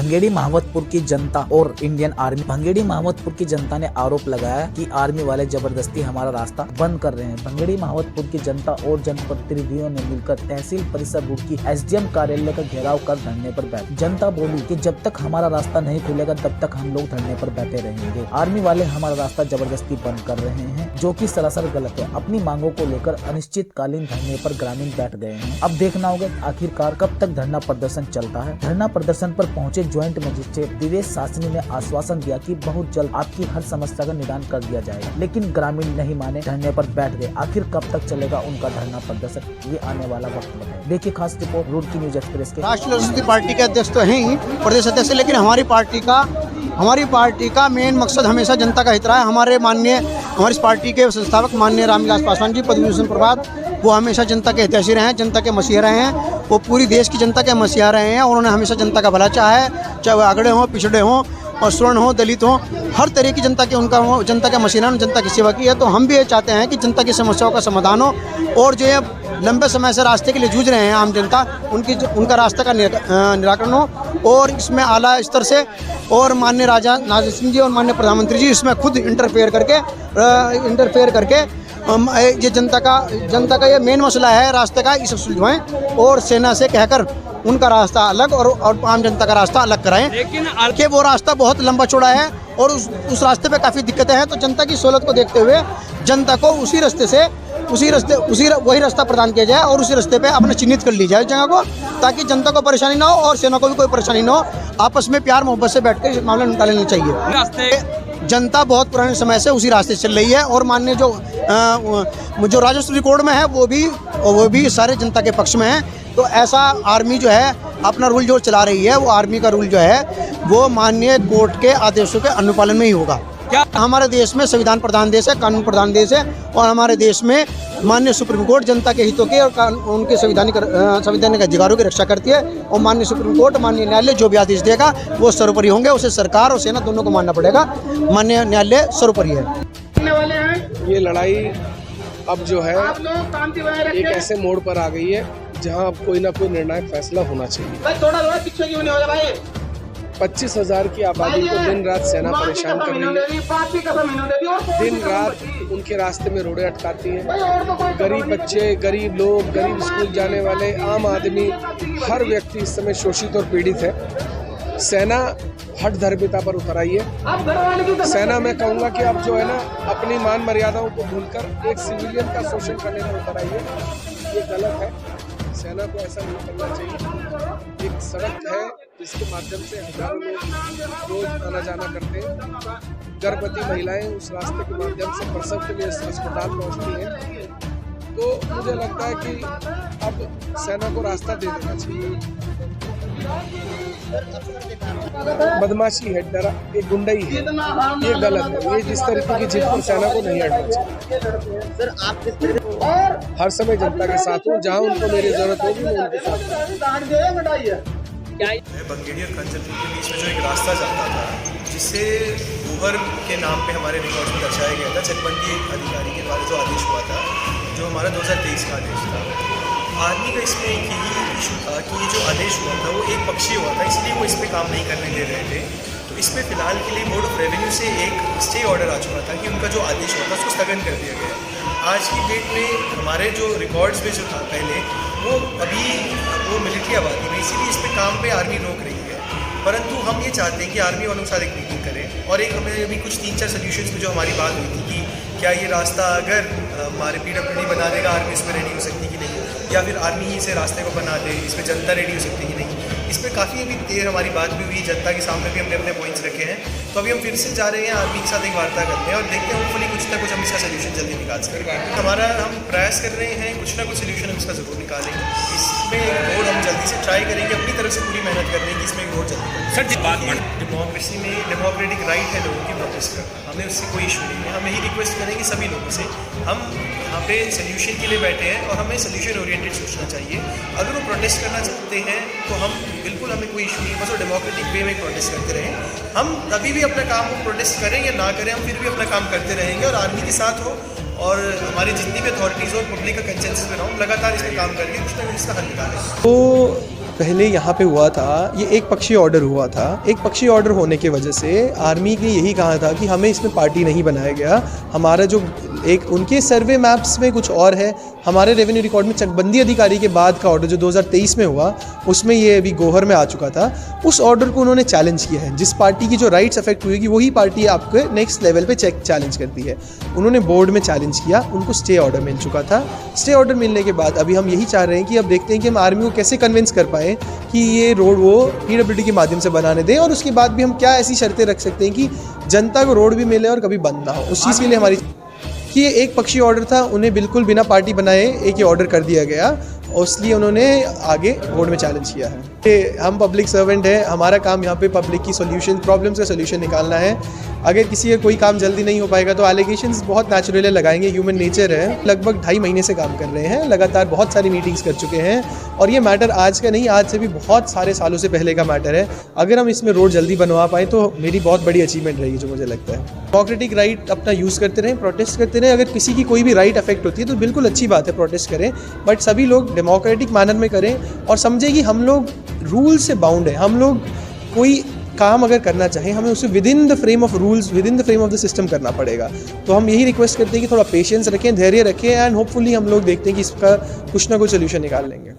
भंगेड़ी महावतपुर की जनता और Indian army. भंगेड़ी Mahawatpur की जनता ने आरोप लगाया कि आर्मी वाले जबरदस्ती हमारा रास्ता बंद कर रहे हैं। भंगेड़ी महावतपुर की जनता और जनप्रतिनिधियों ने मिलकर तहसील परिसर रोड की एसडीएम कार्यालय का घेराव कर धरने पर बैठे। जनता बोली कि जब तक हमारा रास्ता नहीं खुलेगा तब तक हम लोग धरने पर बैठे रहेंगे। आर्मी वाले हमारा रास्ता जबरदस्ती बंद कर रहे हैं, जो कि सरासर गलत है। अपनी मांगों को लेकर अनिश्चितकालीन धरने पर ग्रामीण बैठ गए हैं। अब देखना होगा आखिरकार कब तक धरना प्रदर्शन चलता है। धरना प्रदर्शन पर पहुंचे ज्वाइंट मजिस्ट्रेट दिवेश सासनी ने आश्वासन दिया कि बहुत जल्द आपकी हर समस्या का निदान कर दिया जाएगा, लेकिन ग्रामीण नहीं माने, धरने पर बैठ गए। आखिर कब तक चलेगा उनका धरना प्रदर्शन, ये आने वाला वक्त बताए। देखिए खास रिपोर्ट रुड़की न्यूज एक्सप्रेस के। राष्ट्रीय लोक शक्ति पार्टी के अध्यक्ष तो हैं ही, प्रदेश अध्यक्ष, लेकिन हमारी पार्टी का मेन मकसद हमेशा जनता का हित रहा है। हमारी इस पार्टी के संस्थापक माननीय रामविलास पासवान जी, पद्म विभूषण प्रभात, वो हमेशा जनता के हितैषी रहे हैं, जनता के मसीहा रहे हैं। वो पूरी देश की जनता के मसीहा रहे हैं और उन्होंने हमेशा जनता का भला चाहा है, चाहे वो आगड़े हों, पिछड़े हों, और स्वर्ण हो, दलित हो, हर तरह की जनता के जनता के मसीहा ने जनता की सेवा की है। तो हम भी ये चाहते हैं कि जनता की समस्याओं का समाधान हो, और जो ये लंबे समय से रास्ते के लिए जूझ रहे हैं आम जनता, उनका रास्ते का निराकरण हो। और इसमें आला स्तर से और माननीय राजा नाजिर सिंह जी और माननीय प्रधानमंत्री जी इसमें खुद इंटरफेयर करके ये जनता का ये मेन मसला है रास्ते का, इसे सुलझाएं और सेना से कहकर उनका रास्ता अलग और आम जनता का रास्ता अलग कराएं। लेकिन कि वो रास्ता बहुत लंबा चौड़ा है और उस रास्ते पे काफ़ी दिक्कतें हैं। तो जनता की सहूलत को देखते हुए जनता को वही रास्ता प्रदान किया जाए और उसी रास्ते पे अपने चिन्हित कर ली जाए जगह को, ताकि जनता को परेशानी ना हो और सेना को भी कोई परेशानी ना हो। आपस में प्यार मोहब्बत से बैठ कर इस मामला निपटा लेना चाहिए। जनता बहुत पुराने समय से उसी रास्ते चल रही है और माननीय जो राजस्व रिकॉर्ड में है वो भी सारे जनता के पक्ष में है। तो ऐसा आर्मी जो है अपना रूल जो चला रही है, वो आर्मी का रूल जो है वो माननीय कोर्ट के आदेशों के अनुपालन में ही होगा। क्या हमारे देश में संविधान प्रधान देश है, कानून प्रधान देश है, और हमारे देश में माननीय सुप्रीम कोर्ट जनता के हितों के और उनके संवैधानिक अधिकारों की रक्षा करती है। और माननीय सुप्रीम कोर्ट, माननीय न्यायालय जो भी आदेश देगा वो सर्वोपरि होंगे, उसे सरकार और सेना दोनों को मानना पड़ेगा। माननीय न्यायालय सर्वोपरि है। ये लड़ाई अब जो है एक ऐसे मोड़ पर आ गई है जहां अब कोई ना कोई निर्णायक फैसला होना चाहिए। 25,000 की आबादी को दिन रात सेना परेशान कर रही है, दिन रात उनके रास्ते में रोडें अटकाती हैं। गरीब बच्चे, गरीब लोग, गरीब स्कूल जाने वाले, आम आदमी, हर व्यक्ति इस समय शोषित और पीड़ित है। सेना हठ धर्मिता पर उतर आई है। सेना मैं कहूँगा कि अब जो है ना अपनी मान मर्यादाओं को भूलकर एक सिविलियन का शोषण करने पर उतर आई है। ये गलत है, सेना को ऐसा नहीं करना चाहिए। एक सड़क है जिसके माध्यम से हजारों लोग रोज आना जाना करते हैं। गर्भवती महिलाएं उस रास्ते के माध्यम से प्रसव के लिए अस्पताल पहुंचती हैं। तो मुझे लगता है कि अब सेना को रास्ता दे देना चाहिए। बदमाशी है, डरा, ये गुंडाई है, ये गलत है। ये जिस तरीके की जिद पर सेना को नहीं हटना चाहिए। हर समय जनता के साथ हूँ, जहाँ उनको मेरी जरूरत होगी मैं उनके साथ हूँ। बंगेड़ी और कंचनपुर के बीच में जो एक रास्ता जाता था, जिसे गोहर के नाम पे हमारे रिकॉर्ड में दर्शाया गया था, चकबंदी अधिकारी के द्वारा जो आदेश हुआ था, जो हमारा 2023 का आदेश था। आर्मी का इसमें एक यही इशू था कि ये जो आदेश हुआ था वो एक पक्षीय हुआ था, इसलिए वो इस पर काम नहीं करने दे रहे थे। तो इसमें फ़िलहाल के लिए बोर्ड ऑफ रेवेन्यू से एक स्टे ऑर्डर आ चुका था कि उनका जो आदेश हुआ था उसको स्थगन कर दिया गया। आज की डेट में हमारे जो रिकॉर्ड्स में जो था पहले वो मिलिट्री आबादी में, इसीलिए इस पर काम पे आर्मी रोक रही है। परंतु हम ये चाहते हैं कि आर्मी वालों के साथ एक मीटिंग करें और एक हमें अभी कुछ 3-4 सोल्यूशंस में जो हमारी बात हुई थी कि क्या ये रास्ता अगर हमारे PWD बना देगा, आर्मी इसमें रेडी हो सकती कि नहीं, या फिर आर्मी ही इसे रास्ते को बना दे, इसमें जनता रेडी हो सकती कि नहीं। इस पर काफ़ी अभी देर हमारी बात भी हुई, जनता के सामने भी हमने अपने पॉइंट्स रखे हैं। तो अभी हम फिर से जा रहे हैं आर्मी के साथ एक वार्ता करते हैं और देखते हैं होपफुली कुछ ना कुछ हम इसका सोल्यूशन जल्दी निकाल सकते हैं। हम प्रयास कर रहे हैं कुछ ना कुछ सोल्यूशन हम इसका ज़रूर निकालेंगे। इसमें एक बोर्ड हम जल्दी से ट्राई करेंगे, अपनी तरफ से पूरी मेहनत कर रहे हैं कि इसमें एक बोर्ड जल्दी करें। सर जी, डेमोक्रेसी में डेमोक्रेटिक राइट है लोगों की प्रोटेस्ट करना, हमें उससे कोई इशू नहीं है। हम यही रिक्वेस्ट करेंगे सभी लोगों से, हम यहाँ पे सोल्यूशन के लिए बैठे हैं और हमें सोल्यूशन ओरिएंटेड सोचना चाहिए। अगर वो प्रोटेस्ट करना चाहते हैं तो हम बिल्कुल, हमें कोई इशू नहीं है, बस वो डेमोक्रेटिक वे में प्रोटेस्ट करते रहें। हम कभी भी अपना काम को प्रोटेस्ट करें या ना करें, हम फिर भी अपना काम करते रहेंगे और आर्मी के साथ हो और हमारी जितनी भी अथॉरिटीज़ और पब्लिक का कंसेंसस में रहो, लगातार इस पर काम करके कुछ ना कुछ इसका हल निकालें। तो पहले यहाँ पे हुआ था, ये एक पक्षीय ऑर्डर हुआ था। एक पक्षीय ऑर्डर होने की वजह से आर्मी ने यही कहा था कि हमें इसमें पार्टी नहीं बनाया गया। हमारा जो एक उनके सर्वे मैप्स में कुछ और है, हमारे रेवेन्यू रिकॉर्ड में चकबंदी अधिकारी के बाद का ऑर्डर जो 2023 में हुआ, उसमें ये अभी गोहर में आ चुका था। उस ऑर्डर को उन्होंने चैलेंज किया है। जिस पार्टी की जो राइट्स अफेक्ट हुएगी वही पार्टी आपके नेक्स्ट लेवल पे चैलेंज करती है। उन्होंने बोर्ड में चैलेंज किया, उनको स्टे ऑर्डर मिल चुका था। स्टे ऑर्डर मिलने के बाद अभी हम यही चाह रहे हैं कि अब देखते हैं कि हम आर्मी को कैसे कन्विंस कर पाएँ कि ये रोड वो PWD के माध्यम से बनाने दें, और उसके बाद भी हम क्या ऐसी शर्तें रख सकते हैं कि जनता को रोड भी मिले और कभी बंद ना हो। उस चीज़ के लिए हमारी कि ये एक पक्षी ऑर्डर था, उन्हें बिल्कुल बिना पार्टी बनाए एक ही ऑर्डर कर दिया गया, और इसलिए उन्होंने आगे बोर्ड में चैलेंज किया है। हम पब्लिक सर्वेंट हैं, हमारा काम यहाँ पे पब्लिक की सॉल्यूशन, प्रॉब्लम्स का सॉल्यूशन निकालना है। अगर किसी का कोई काम जल्दी नहीं हो पाएगा तो एलिगेशंस बहुत नेचुरली लगाएंगे, ह्यूमन नेचर है। लगभग 2.5 महीने से काम कर रहे हैं, लगातार बहुत सारी मीटिंग्स कर चुके हैं, और ये मैटर आज का नहीं, आज से भी बहुत सारे सालों से पहले का मैटर है। अगर हम इसमें रोड जल्दी बनवा पाएँ तो मेरी बहुत बड़ी अचीवमेंट रहेगी, जो मुझे लगता है। डेमोक्रेटिक राइट अपना यूज़ करते रहें, प्रोटेस्ट करते रहें। अगर किसी की कोई भी राइट अफेक्ट होती है तो बिल्कुल अच्छी बात है, प्रोटेस्ट करें, बट सभी लोग डेमोक्रेटिक मैनर में करें और समझें कि हम लोग रूल से बाउंड है। हम लोग कोई काम अगर करना चाहें, हमें उसे with in the frame of rules, with in the frame of the system करना पड़ेगा। तो हम यही रिक्वेस्ट करते हैं कि थोड़ा पेशेंस रखें, धैर्य रखें, एंड होपफुली हम लोग देखते हैं कि इसका कुछ ना कुछ सोल्यूशन निकाल लेंगे।